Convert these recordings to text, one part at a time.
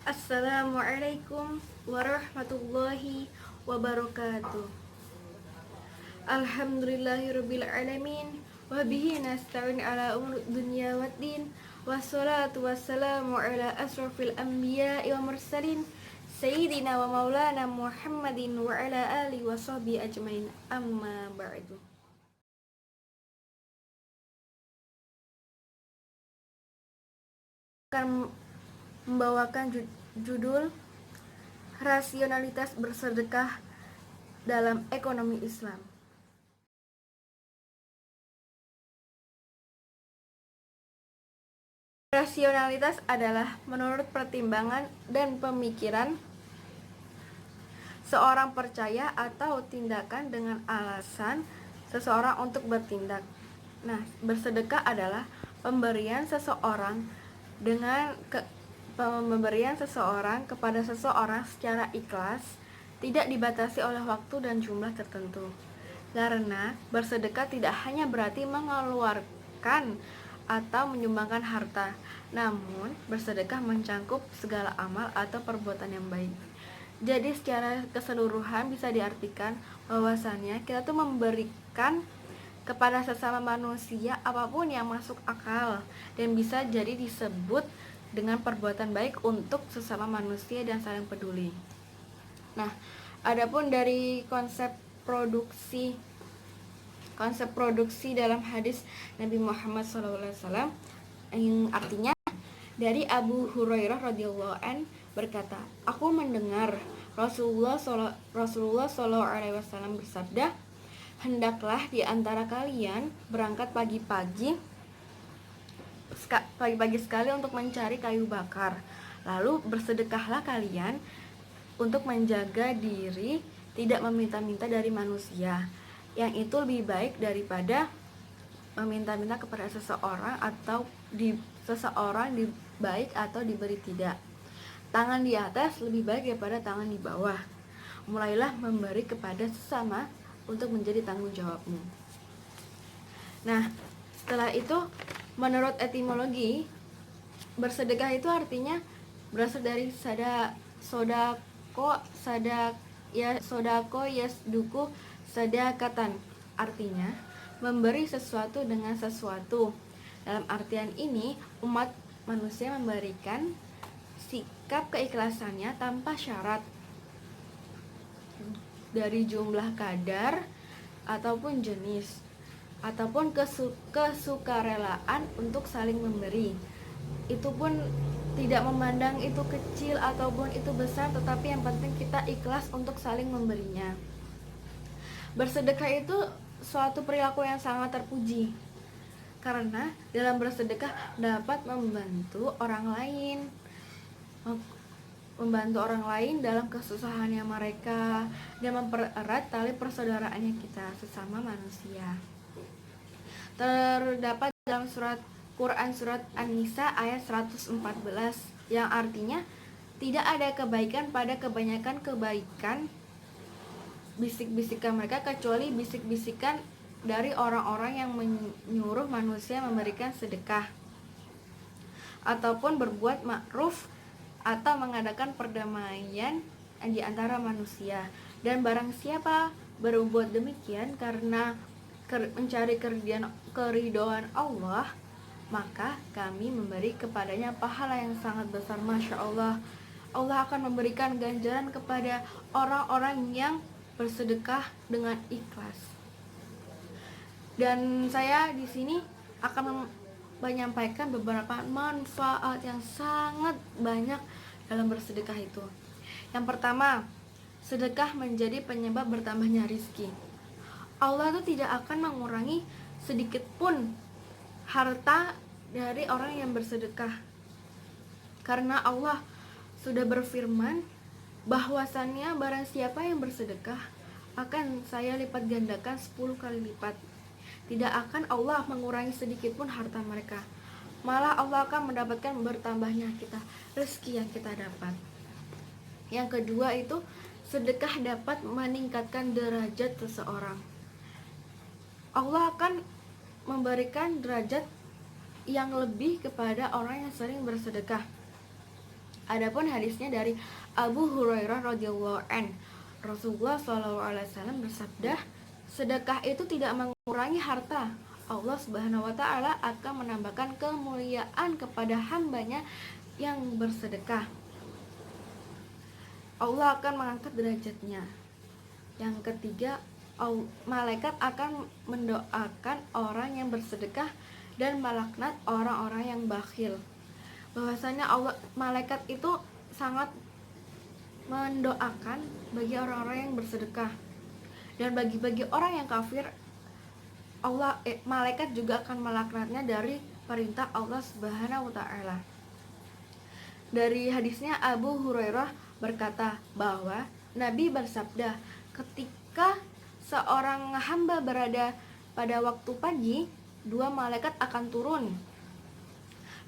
Assalamualaikum warahmatullahi wabarakatuh. Alhamdulillahirabbil alamin wa bihi nasta'in ala umuri dunya waddin wassalatu wassalamu ala asrofil anbiya'i wa mursalin sayyidina wa maulana Muhammadin wa ala alihi wa sahbihi ajmain, amma ba'du. Akan membawakan judul rasionalitas bersedekah dalam ekonomi Islam. Rasionalitas adalah menurut pertimbangan dan pemikiran seorang percaya atau tindakan dengan alasan seseorang untuk bertindak. Nah, bersedekah adalah pemberian seseorang kepada seseorang secara ikhlas, tidak dibatasi oleh waktu dan jumlah tertentu. Karena bersedekah tidak hanya berarti mengeluarkan atau menyumbangkan harta, namun bersedekah mencakup segala amal atau perbuatan yang baik. Jadi secara keseluruhan bisa diartikan bahwasannya kita tuh memberikan kepada sesama manusia apapun yang masuk akal dan bisa jadi disebut dengan perbuatan baik untuk sesama manusia dan saling peduli. Nah, adapun dari konsep produksi dalam hadis Nabi Muhammad SAW yang artinya dari Abu Hurairah radhiyallahu an berkata, aku mendengar Rasulullah SAW bersabda, hendaklah di antara kalian berangkat pagi-pagi sekali untuk mencari kayu bakar, lalu bersedekahlah kalian untuk menjaga diri tidak meminta-minta dari manusia, yang itu lebih baik daripada meminta-minta kepada seseorang atau seseorang baik atau diberi tidak. Tangan di atas lebih baik daripada tangan di bawah. Mulailah memberi kepada sesama untuk menjadi tanggung jawabmu. Nah, setelah itu menurut etimologi, bersedekah itu artinya berasal dari sodako yasduku sadakatan, artinya memberi sesuatu dengan sesuatu. Dalam artian ini, umat manusia memberikan sikap keikhlasannya tanpa syarat dari jumlah kadar ataupun jenis, ataupun kesukarelaan untuk saling memberi. Itu pun tidak memandang itu kecil ataupun itu besar, tetapi yang penting kita ikhlas untuk saling memberinya. Bersedekah itu suatu perilaku yang sangat terpuji, karena dalam bersedekah dapat membantu orang lain dalam kesusahannya mereka dan mempererat tali persaudaraannya kita sesama manusia. Terdapat dalam Quran surat An-Nisa ayat 114 yang artinya tidak ada kebaikan pada kebanyakan kebaikan bisik-bisikan mereka kecuali bisik-bisikan dari orang-orang yang menyuruh manusia memberikan sedekah ataupun berbuat ma'ruf atau mengadakan perdamaian di antara manusia. Dan barang siapa berbuat demikian karena mencari keridhaan Allah, maka kami memberi kepadanya pahala yang sangat besar. Masya Allah, Allah akan memberikan ganjaran kepada orang-orang yang bersedekah dengan ikhlas. Dan saya di sini akan menyampaikan beberapa manfaat yang sangat banyak dalam bersedekah itu. Yang pertama, sedekah menjadi penyebab bertambahnya rizki. Allah itu tidak akan mengurangi sedikit pun harta dari orang yang bersedekah, karena Allah sudah berfirman bahwasannya barang siapa yang bersedekah akan saya lipat gandakan 10 kali lipat. Tidak akan Allah mengurangi sedikit pun harta mereka, malah Allah akan mendapatkan bertambahnya rezeki yang kita dapat. Yang kedua itu sedekah dapat meningkatkan derajat seseorang. Allah akan memberikan derajat yang lebih kepada orang yang sering bersedekah. Adapun hadisnya dari Abu Hurairah radhiyallahu an, Rasulullah SAW bersabda, sedekah itu tidak mengurangi harta. Allah Subhanahu wa taala akan menambahkan kemuliaan kepada hambanya yang bersedekah. Allah akan mengangkat derajatnya. Yang ketiga, malaikat akan mendoakan orang yang bersedekah dan melaknat orang-orang yang bakhil. Bahwasanya malaikat itu sangat mendoakan bagi orang-orang yang bersedekah, dan bagi orang yang kafir, malaikat juga akan melaknatnya dari perintah Allah Subhanahu wa taala. Dari hadisnya Abu Hurairah berkata bahwa Nabi bersabda, ketika seorang hamba berada pada waktu pagi, 2 malaikat akan turun.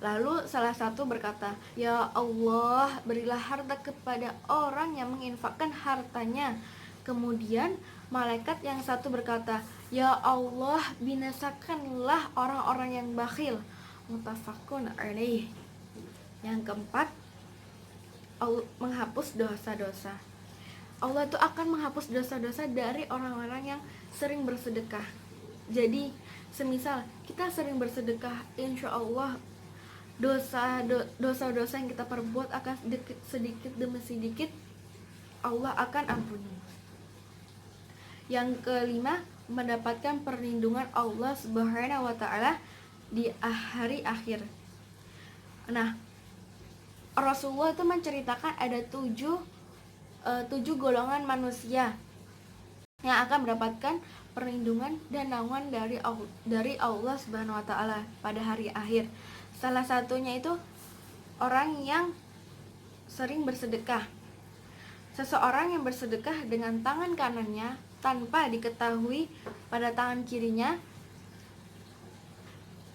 Lalu salah satu berkata, "Ya Allah, berilah harta kepada orang yang menginfakkan hartanya." Kemudian malaikat yang satu berkata, "Ya Allah, binasakanlah orang-orang yang bakhil." Muttafaqun alaih. Yang keempat, Allah menghapus dosa-dosa. Allah itu akan menghapus dosa-dosa dari orang-orang yang sering bersedekah. Jadi, semisal kita sering bersedekah, insya Allah dosa-dosa yang kita perbuat akan sedikit demi sedikit Allah akan ampuni. Yang kelima, mendapatkan perlindungan Allah Subhanahu wa taala di hari akhir. Nah, Rasulullah itu menceritakan ada 7 golongan manusia yang akan mendapatkan perlindungan dan naungan dari Allah Subhanahu wa taala pada hari akhir. Salah satunya itu orang yang sering bersedekah. Seseorang yang bersedekah dengan tangan kanannya tanpa diketahui pada tangan kirinya,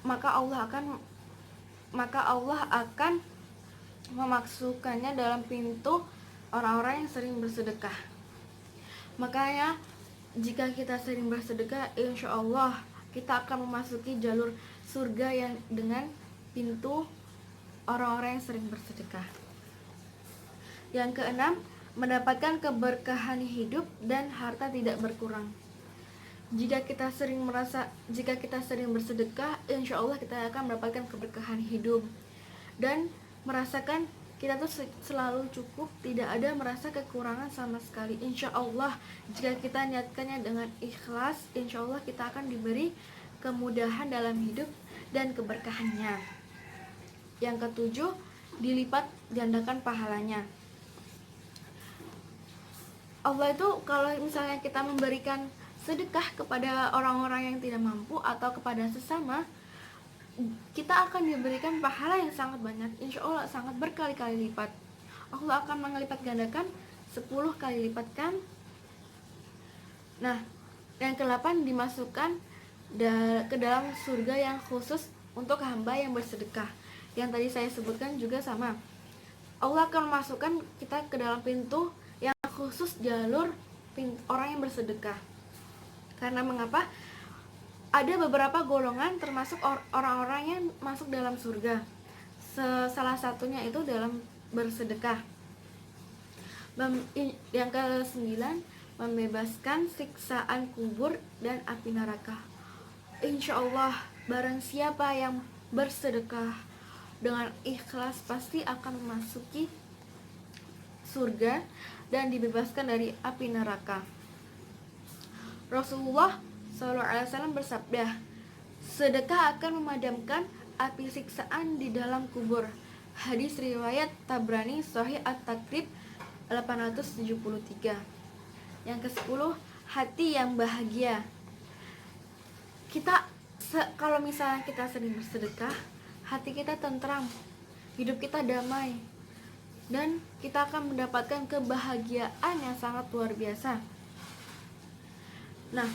maka Allah akan memasukkannya dalam pintu orang-orang yang sering bersedekah. Makanya jika kita sering bersedekah, insya Allah kita akan memasuki jalur surga yang dengan pintu orang-orang yang sering bersedekah. Yang keenam, mendapatkan keberkahan hidup dan harta tidak berkurang. Jika kita sering bersedekah, insya Allah kita akan mendapatkan keberkahan hidup dan merasakan kita tuh selalu cukup, tidak ada merasa kekurangan sama sekali. Insya Allah jika kita niatkannya dengan ikhlas, insya Allah kita akan diberi kemudahan dalam hidup dan keberkahannya. Yang ketujuh, dilipat gandakan pahalanya. Allah itu kalau misalnya kita memberikan sedekah kepada orang-orang yang tidak mampu atau kepada sesama, kita akan diberikan pahala yang sangat banyak, insya Allah sangat berkali-kali lipat. Allah akan melipat gandakan 10 kali lipat kan. Nah, yang ke-8, dimasukkan ke dalam surga yang khusus untuk hamba yang bersedekah. Yang tadi saya sebutkan juga sama, Allah akan memasukkan kita ke dalam pintu yang khusus jalur orang yang bersedekah. Karena mengapa? Ada beberapa golongan termasuk orang-orang yang masuk dalam surga. Salah satunya itu dalam bersedekah. Yang ke-9, membebaskan siksaan kubur dan api neraka. Insya Allah barang siapa yang bersedekah dengan ikhlas pasti akan memasuki surga dan dibebaskan dari api neraka. Rasulullah SAW bersabda, sedekah akan memadamkan api siksaan di dalam kubur. Hadis riwayat Tabrani Sahih At-Takrib 873. Yang ke-10, hati yang bahagia. Kalau misalnya kita sering bersedekah, hati kita tentram, hidup kita damai, dan kita akan mendapatkan kebahagiaan yang sangat luar biasa. Nah,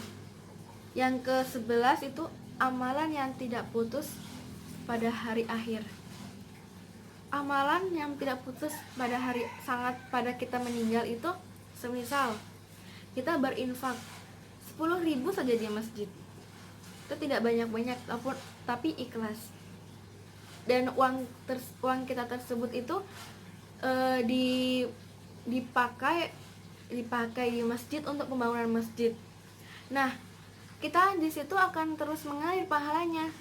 yang ke-11 itu amalan yang tidak putus pada hari akhir. Amalan yang tidak putus pada kita meninggal itu, semisal kita berinfak 10.000 saja di masjid, itu tidak banyak-banyak tapi ikhlas, dan uang kita tersebut itu di dipakai di masjid untuk pembangunan masjid. Nah, kita di situ akan terus mengalir pahalanya.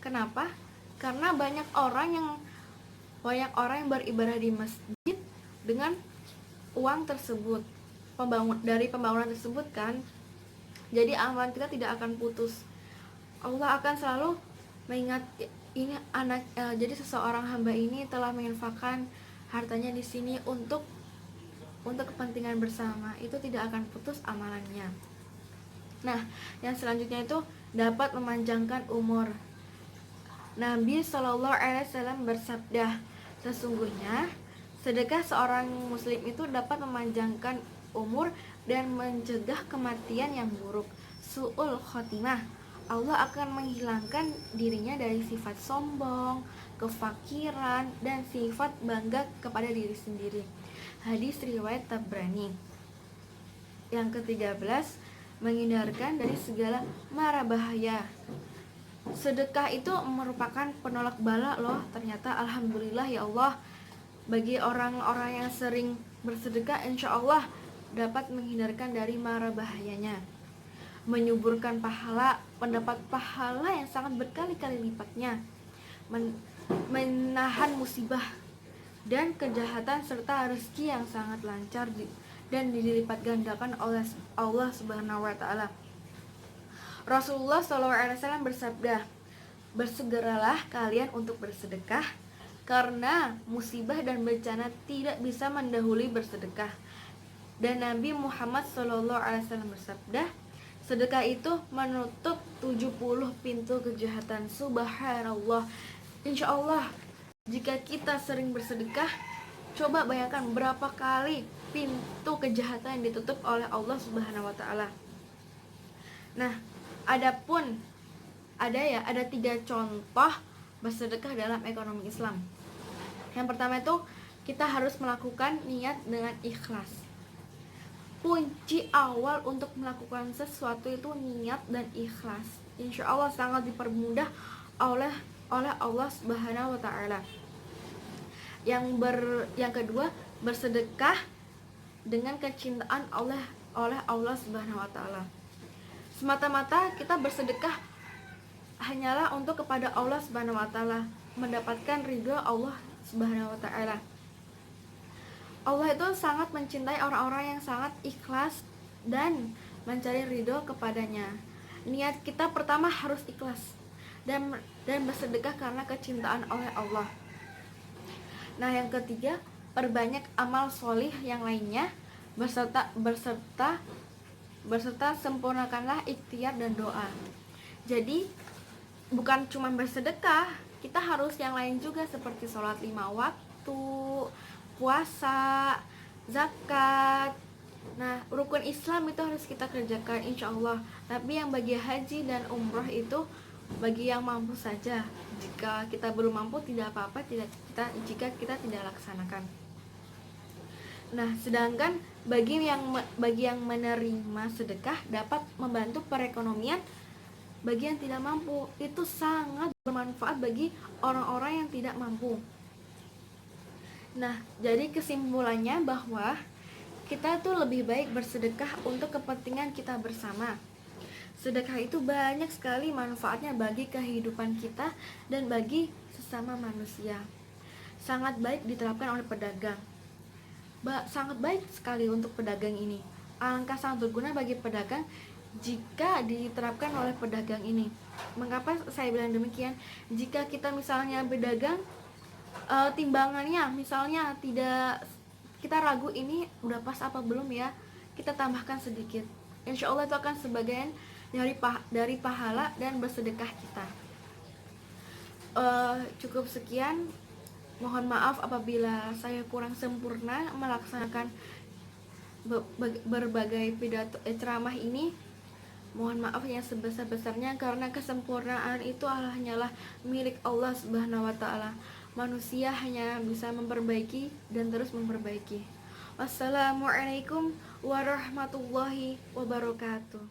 Kenapa? Karena banyak orang yang beribadah di masjid dengan uang tersebut, dari pembangunan tersebut kan. Jadi amalan kita tidak akan putus. Allah akan selalu mengingat ini jadi seseorang hamba ini telah menginfakkan hartanya di sini untuk kepentingan bersama, itu tidak akan putus amalannya. Nah, yang selanjutnya itu dapat memanjangkan umur. Nabi Shallallahu Alaihi Wasallam bersabda, sesungguhnya sedekah seorang muslim itu dapat memanjangkan umur dan mencegah kematian yang buruk, su'ul khotimah. Allah akan menghilangkan dirinya dari sifat sombong, kefakiran, dan sifat bangga kepada diri sendiri. Hadis riwayat Tabrani. Yang ke-13, menghindarkan dari segala mara bahaya. Sedekah itu merupakan penolak bala loh. Ternyata alhamdulillah ya Allah, bagi orang-orang yang sering bersedekah, insya Allah dapat menghindarkan dari mara bahayanya, menyuburkan pahala, mendapat pahala yang sangat berkali-kali lipatnya, menahan musibah dan kejahatan, serta rezeki yang sangat lancar dan dilipat gandakan oleh Allah Subhanahu wa taala. Rasulullah SAW bersabda, bersegeralah kalian untuk bersedekah, karena musibah dan bencana tidak bisa mendahului bersedekah. Dan Nabi Muhammad SAW bersabda, sedekah itu menutup 70 pintu kejahatan. Subhanallah. Insya Allah, jika kita sering bersedekah, coba bayangkan berapa kali pintu kejahatan yang ditutup oleh Allah Subhanahu wa taala. Nah, ada 3 contoh bersedekah dalam ekonomi Islam. Yang pertama itu, kita harus melakukan niat dengan ikhlas. Kunci awal untuk melakukan sesuatu itu niat dan ikhlas. Insya Allah sangat dipermudah oleh Allah Subhanahu wa taala. Yang kedua, bersedekah dengan kecintaan oleh Allah Subhanahu wa taala. Semata-mata kita bersedekah hanyalah untuk kepada Allah Subhanahu wa taala, mendapatkan ridho Allah Subhanahu wa taala. Allah itu sangat mencintai orang-orang yang sangat ikhlas dan mencari ridho kepadanya. Niat kita pertama harus ikhlas dan bersedekah karena kecintaan oleh Allah. Nah, yang ketiga, perbanyak amal solih yang lainnya, berserta sempurnakanlah ikhtiar dan doa. Jadi bukan cuma bersedekah, kita harus yang lain juga, seperti sholat 5 waktu, puasa, zakat. Nah, rukun Islam itu harus kita kerjakan insya Allah. Tapi yang bagi haji dan umroh itu bagi yang mampu saja. Jika kita belum mampu, tidak apa-apa jika kita tidak laksanakan. Nah, sedangkan bagi yang menerima sedekah dapat membantu perekonomian bagi yang tidak mampu. Itu sangat bermanfaat bagi orang-orang yang tidak mampu. Nah, jadi kesimpulannya bahwa kita tuh lebih baik bersedekah untuk kepentingan kita bersama. Sedekah itu banyak sekali manfaatnya bagi kehidupan kita dan bagi sesama manusia. Sangat baik diterapkan oleh pedagang. Sangat baik sekali untuk pedagang ini. Alangkah sangat berguna bagi pedagang jika diterapkan oleh pedagang ini. Mengapa saya bilang demikian? Jika kita misalnya berdagang, timbangannya misalnya tidak, kita ragu ini udah pas apa belum ya, kita tambahkan sedikit. Insya Allah itu akan sebagian dari pahala dan bersedekah kita. Cukup sekian. Mohon maaf apabila saya kurang sempurna melaksanakan berbagai pidato ceramah ini. Mohon maaf yang sebesar-besarnya, karena kesempurnaan itu hanyalah milik Allah Subhanahu wa taala. Manusia hanya bisa memperbaiki dan terus memperbaiki. Wassalamualaikum warahmatullahi wabarakatuh.